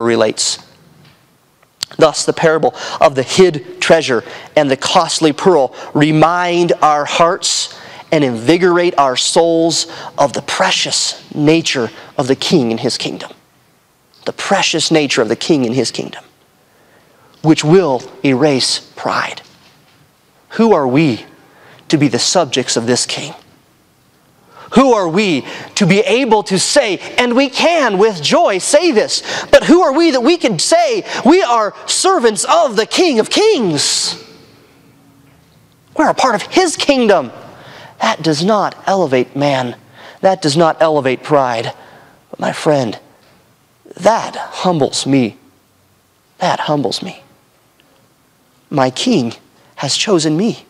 relates. Thus, the parable of the hid treasure and the costly pearl remind our hearts and invigorate our souls of the precious nature of the King and His kingdom. The precious nature of the King and His kingdom, which will erase pride. Who are we to be the subjects of this King? Who are we to be able to say, and we can with joy say this, but who are we that we can say we are servants of the King of Kings? We're a part of His kingdom. That does not elevate man. That does not elevate pride. But my friend, that humbles me. That humbles me. My King has chosen me.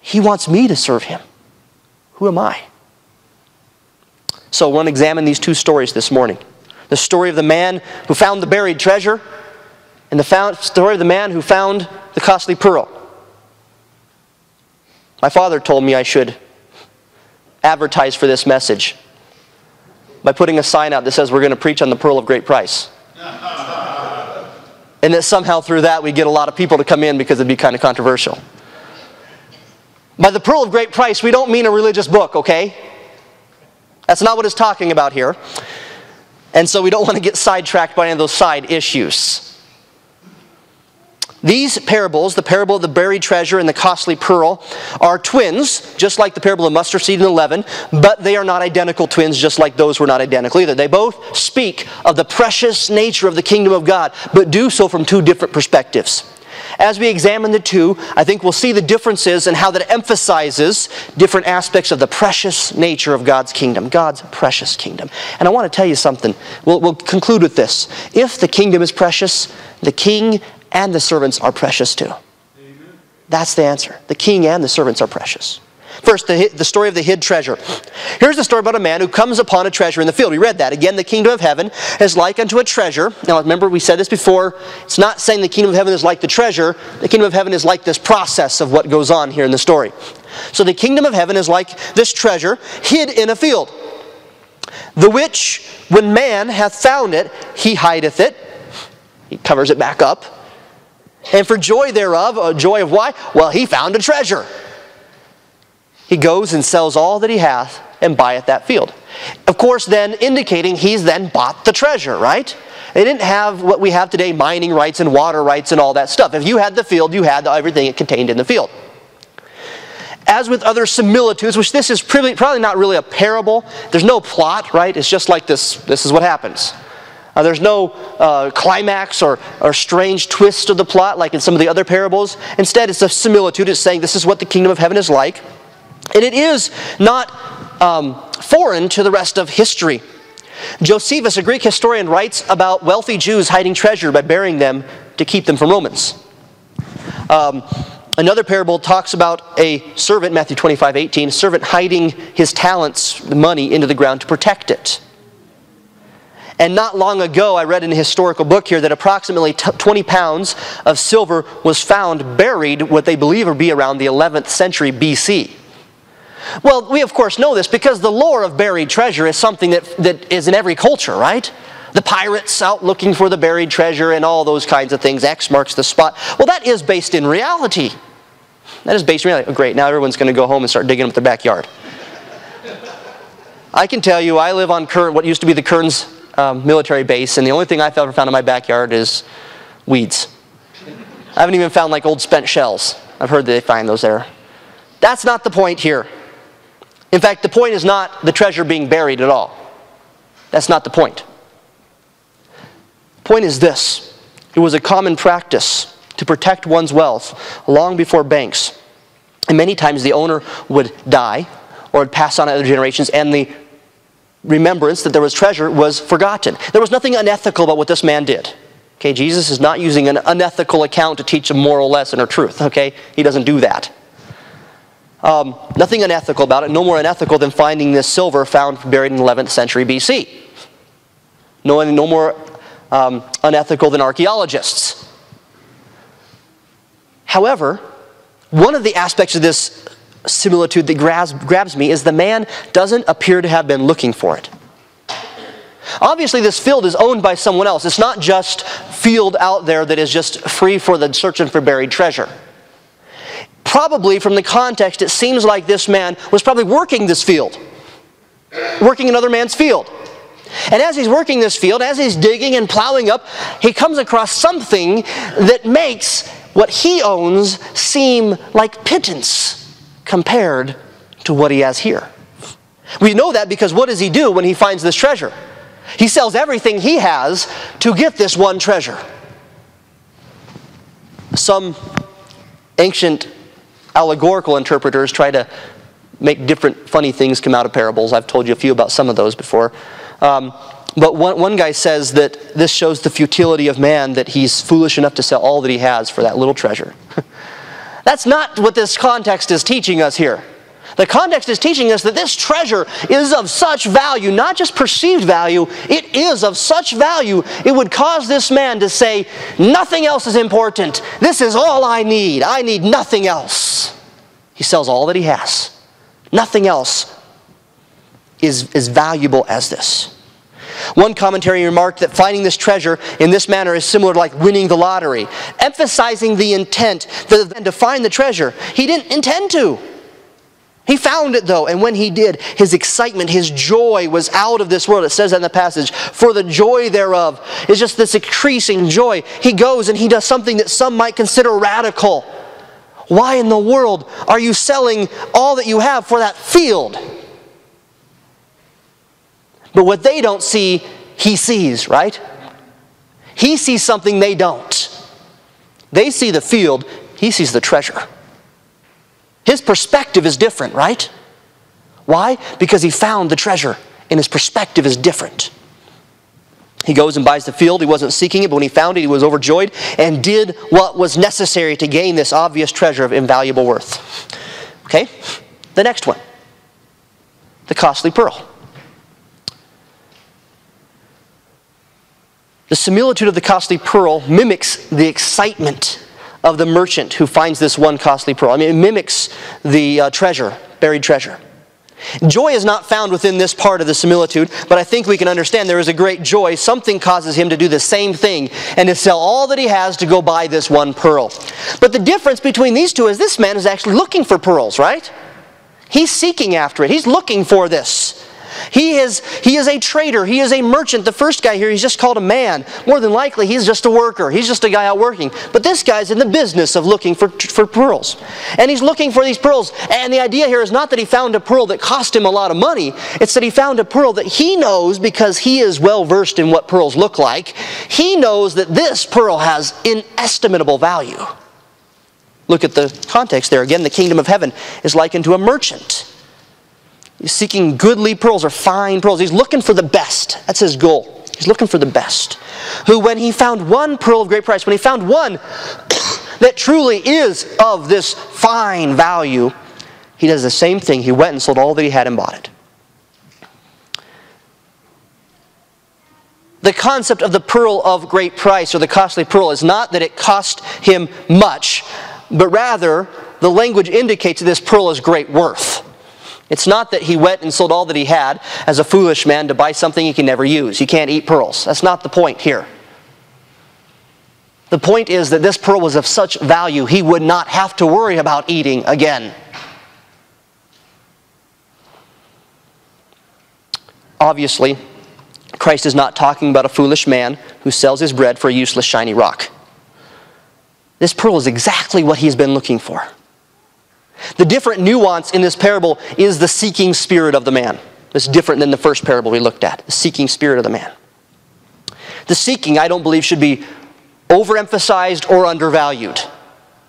He wants me to serve Him. Who am I? So we're going to examine these two stories this morning. The story of the man who found the buried treasure and the story of the man who found the costly pearl. My father told me I should advertise for this message by putting a sign out that says we're going to preach on the pearl of great price. And that somehow through that we get a lot of people to come in because it'd be kind of controversial. By the pearl of great price, we don't mean a religious book, okay? That's not what it's talking about here. And so we don't want to get sidetracked by any of those side issues. These parables, the parable of the buried treasure and the costly pearl, are twins, just like the parable of mustard seed and leaven, but they are not identical twins, just like those were not identical either. They both speak of the precious nature of the kingdom of God, but do so from two different perspectives. As we examine the two, I think we'll see the differences and how that emphasizes different aspects of the precious nature of God's kingdom, God's precious kingdom. And I want to tell you something. We'll conclude with this. If the kingdom is precious, the king and the servants are precious too. Amen. That's the answer. The king and the servants are precious. First, the story of the hid treasure. Here's the story about a man who comes upon a treasure in the field. We read that. Again, the kingdom of heaven is like unto a treasure. Now remember, we said this before. It's not saying the kingdom of heaven is like the treasure. The kingdom of heaven is like this process of what goes on here in the story. So the kingdom of heaven is like this treasure hid in a field. The which, when man hath found it, he hideth it. He covers it back up. And for joy thereof, a joy of why? Well, he found a treasure. He goes and sells all that he hath and buyeth that field. Of course, then indicating he's then bought the treasure, right? They didn't have what we have today, mining rights and water rights and all that stuff. If you had the field, you had everything it contained in the field. As with other similitudes, which this is probably not really a parable. There's no plot, right? It's just like this. This is what happens. There's no climax or strange twist of the plot like in some of the other parables. Instead, it's a similitude. It's saying this is what the kingdom of heaven is like. And it is not foreign to the rest of history. Josephus, a Greek historian, writes about wealthy Jews hiding treasure by burying them to keep them from Romans. Another parable talks about a servant, Matthew 25:18, a servant hiding his talents, money, into the ground to protect it. And not long ago, I read in a historical book here that approximately 20 pounds of silver was found buried, what they believe will be around the 11th century BC. Well, we of course know this because the lore of buried treasure is something that is in every culture, right? The pirates out looking for the buried treasure and all those kinds of things. X marks the spot. Well, that is based in reality. That is based in reality. Oh, great, now everyone's going to go home and start digging up their backyard. I can tell you, I live on what used to be the Kearns military base, and the only thing I've ever found in my backyard is weeds. I haven't even found like old spent shells. I've heard that they find those there. That's not the point here. In fact, the point is not the treasure being buried at all. That's not the point. The point is this. It was a common practice to protect one's wealth long before banks. And many times the owner would die or would pass on to other generations, and the remembrance that there was treasure was forgotten. There was nothing unethical about what this man did. Okay, Jesus is not using an unethical account to teach a moral lesson or truth. Okay, he doesn't do that. Nothing unethical about it. No more unethical than finding this silver found buried in the 11th century BC. No more unethical than archaeologists. However, one of the aspects of this similitude that grabs me is the man doesn't appear to have been looking for it. Obviously, this field is owned by someone else. It's not just field out there that is just free for the searching for buried treasure. Probably from the context, it seems like this man was probably working this field, working another man's field. And as he's working this field, as he's digging and plowing up, he comes across something that makes what he owns seem like pittance compared to what he has here. We know that because what does he do when he finds this treasure? He sells everything he has to get this one treasure. Some ancient allegorical interpreters try to make different funny things come out of parables. I've told you a few about some of those before. But one guy says that this shows the futility of man, that he's foolish enough to sell all that he has for that little treasure. That's not what this context is teaching us here. The context is teaching us that this treasure is of such value, not just perceived value, it is of such value, it would cause this man to say, nothing else is important. This is all I need. I need nothing else. He sells all that he has. Nothing else is valuable as this. One commentary remarked that finding this treasure in this manner is similar to like winning the lottery, emphasizing the intent to find the treasure. He didn't intend to. He found it though, and when he did, his excitement, his joy was out of this world. It says that in the passage, for the joy thereof is just this increasing joy. He goes and he does something that some might consider radical. Why in the world are you selling all that you have for that field? But what they don't see, he sees, right? He sees something they don't. They see the field, he sees the treasure. His perspective is different, right? Why? Because he found the treasure, and his perspective is different. He goes and buys the field. He wasn't seeking it, but when he found it, he was overjoyed and did what was necessary to gain this obvious treasure of invaluable worth. Okay? The next one. The costly pearl. The similitude of the costly pearl mimics the excitement of the merchant who finds this one costly pearl. I mean, it mimics the treasure, buried treasure. Joy is not found within this part of the similitude, but I think we can understand there is a great joy. Something causes him to do the same thing and to sell all that he has to go buy this one pearl. But the difference between these two is this man is actually looking for pearls, right? He's seeking after it. He's looking for this. He is a trader. He is a merchant. The first guy here, he's just called a man. More than likely, he's just a worker. He's just a guy out working. But this guy's in the business of looking for pearls. And he's looking for these pearls. And the idea here is not that he found a pearl that cost him a lot of money. It's that he found a pearl that he knows, because he is well versed in what pearls look like, he knows that this pearl has inestimable value. Look at the context there. Again, the kingdom of heaven is likened to a merchant. He's seeking goodly pearls or fine pearls. He's looking for the best. That's his goal. He's looking for the best. Who, when he found one pearl of great price, when he found one that truly is of this fine value, he does the same thing. He went and sold all that he had and bought it. The concept of the pearl of great price, or the costly pearl, is not that it cost him much, but rather the language indicates that this pearl is great worth. It's not that he went and sold all that he had as a foolish man to buy something he can never use. He can't eat pearls. That's not the point here. The point is that this pearl was of such value he would not have to worry about eating again. Obviously, Christ is not talking about a foolish man who sells his bread for a useless shiny rock. This pearl is exactly what he's been looking for. The different nuance in this parable is the seeking spirit of the man. It's different than the first parable we looked at, the seeking spirit of the man. The seeking, I don't believe, should be overemphasized or undervalued.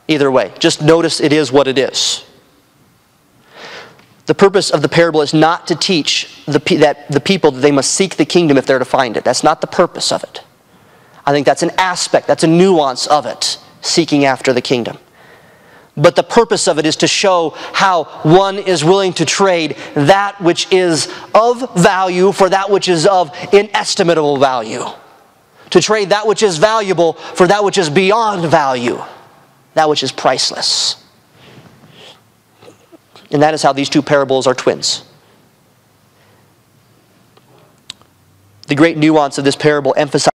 Either way, just notice it is what it is. The purpose of the parable is not to teach the people that they must seek the kingdom if they're to find it. That's not the purpose of it. I think that's an aspect, that's a nuance of it, seeking after the kingdom. But the purpose of it is to show how one is willing to trade that which is of value for that which is of inestimable value. To trade that which is valuable for that which is beyond value. That which is priceless. And that is how these two parables are twins. The great nuance of this parable emphasizes